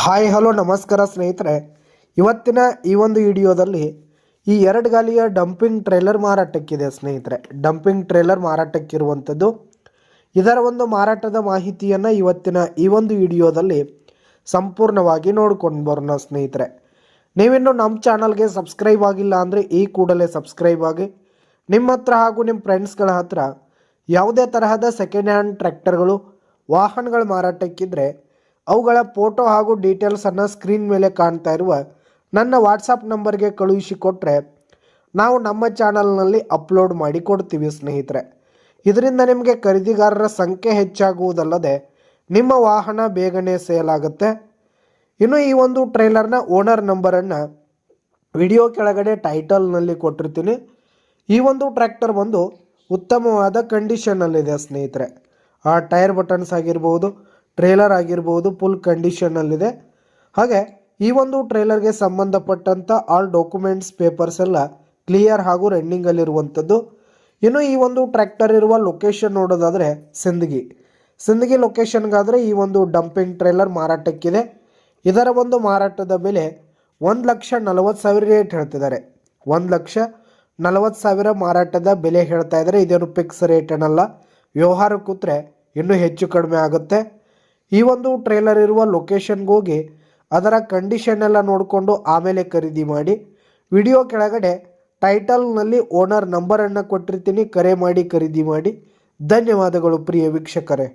Hi hello ನಮಸ್ಕಾರ ಸ್ನೇಹಿತರೆ, ಇವತ್ತಿನ ಈ ಒಂದು ವಿಡಿಯೋದಲ್ಲಿ ಈ ಎರಡು ಗಾಲಿಯ ಡಂಪಿಂಗ್ ಟ್ರೇಲರ್ ಮಾರಾಟಕ್ಕಿದೆ ಸ್ನೇಹಿತರೆ. ಡಂಪಿಂಗ್ ಟ್ರೇಲರ್ ಮಾರಾಟಕ್ಕಿರುವಂಥದ್ದು. ಇದರ ಒಂದು ಮಾರಾಟದ ಮಾಹಿತಿಯನ್ನು ಇವತ್ತಿನ ಈ ಒಂದು ವಿಡಿಯೋದಲ್ಲಿ ಸಂಪೂರ್ಣವಾಗಿ ನೋಡ್ಕೊಂಡು ಬರೋಣ ಸ್ನೇಹಿತರೆ. ನೀವಿನ್ನು ನಮ್ಮ ಚಾನಲ್ಗೆ ಸಬ್ಸ್ಕ್ರೈಬ್ ಆಗಿಲ್ಲ ಅಂದರೆ ಈ ಕೂಡಲೇ ಸಬ್ಸ್ಕ್ರೈಬ್ ಆಗಿ. ನಿಮ್ಮ ಹತ್ರ ಹಾಗೂ ನಿಮ್ಮ ಫ್ರೆಂಡ್ಸ್ಗಳ ಹತ್ರ ಯಾವುದೇ ತರಹದ ಸೆಕೆಂಡ್ ಹ್ಯಾಂಡ್ ಟ್ರ್ಯಾಕ್ಟರ್ಗಳು ವಾಹನಗಳು ಮಾರಾಟಕ್ಕಿದ್ರೆ ಅವುಗಳ ಫೋಟೋ ಹಾಗೂ ಡೀಟೇಲ್ಸನ್ನು ಸ್ಕ್ರೀನ್ ಮೇಲೆ ಕಾಣ್ತಾ ಇರುವ ನನ್ನ ವಾಟ್ಸಪ್ ನಂಬರ್ಗೆ ಕಳುಹಿಸಿಕೊಟ್ರೆ ನಾವು ನಮ್ಮ ಚಾನಲ್ನಲ್ಲಿ ಅಪ್ಲೋಡ್ ಮಾಡಿ ಕೊಡ್ತೀವಿ ಸ್ನೇಹಿತರೆ. ಇದರಿಂದ ನಿಮಗೆ ಖರೀದಿಗಾರರ ಸಂಖ್ಯೆ ಹೆಚ್ಚಾಗುವುದಲ್ಲದೆ ನಿಮ್ಮ ವಾಹನ ಬೇಗನೆ ಸೇಲ್ ಆಗುತ್ತೆ. ಇನ್ನು ಈ ಒಂದು ಟ್ರೇಲರ್ನ ಓನರ್ ನಂಬರನ್ನು ವಿಡಿಯೋ ಕೆಳಗಡೆ ಟೈಟಲ್ನಲ್ಲಿ ಕೊಟ್ಟಿರ್ತೀನಿ. ಈ ಒಂದು ಟ್ರ್ಯಾಕ್ಟರ್ ಬಂದು ಉತ್ತಮವಾದ ಕಂಡೀಷನ್ನಲ್ಲಿದೆ ಸ್ನೇಹಿತರೆ. ಆ ಟೈರ್ ಬಟನ್ಸ್ ಆಗಿರ್ಬೋದು, ಟ್ರೇಲರ್ ಆಗಿರ್ಬೋದು ಫುಲ್ ಕಂಡೀಷನ್ನಲ್ಲಿದೆ. ಹಾಗೆ ಈ ಒಂದು ಟ್ರೇಲರ್ಗೆ ಸಂಬಂಧಪಟ್ಟಂಥ ಆಲ್ ಡಾಕ್ಯುಮೆಂಟ್ಸ್ ಪೇಪರ್ಸ್ ಎಲ್ಲ ಕ್ಲಿಯರ್ ಹಾಗೂ ರನ್ನಿಂಗಲ್ಲಿರುವಂಥದ್ದು. ಇನ್ನು ಈ ಒಂದು ಟ್ರ್ಯಾಕ್ಟರ್ ಇರುವ ಲೊಕೇಶನ್ ನೋಡೋದಾದರೆ ಸಿಂದಗಿ ಲೊಕೇಶನ್ಗಾದರೆ ಈ ಒಂದು ಡಂಪಿಂಗ್ ಟ್ರೇಲರ್ ಮಾರಾಟಕ್ಕಿದೆ. ಇದರ ಒಂದು ಮಾರಾಟದ ಬೆಲೆ 1,40,000 ರೇಟ್ ಹೇಳ್ತಿದ್ದಾರೆ. 1,40,000 ಮಾರಾಟದ ಬೆಲೆ ಹೇಳ್ತಾ ಇದ್ದಾರೆ. ಇದೇನು ಫಿಕ್ಸ್ ರೇಟ್ ಏನಲ್ಲ, ವ್ಯವಹಾರ ಕೂತ್ರೆ ಇನ್ನೂ ಹೆಚ್ಚು ಕಡಿಮೆ ಆಗುತ್ತೆ. ಈ ಒಂದು ಟ್ರೇಲರ್ ಇರುವ ಲೊಕೇಶನ್ಗೆ ಹೋಗಿ ಅದರ ಕಂಡೀಷನ್ ಎಲ್ಲ ನೋಡಿಕೊಂಡು ಆಮೇಲೆ ಖರೀದಿ ಮಾಡಿ. ವಿಡಿಯೋ ಕೆಳಗಡೆ ಟೈಟಲ್ನಲ್ಲಿ ಓನರ್ ನಂಬರನ್ನು ಕೊಟ್ಟಿರ್ತೀನಿ, ಕರೆ ಮಾಡಿ ಖರೀದಿ ಮಾಡಿ. ಧನ್ಯವಾದಗಳು ಪ್ರಿಯ ವೀಕ್ಷಕರೇ.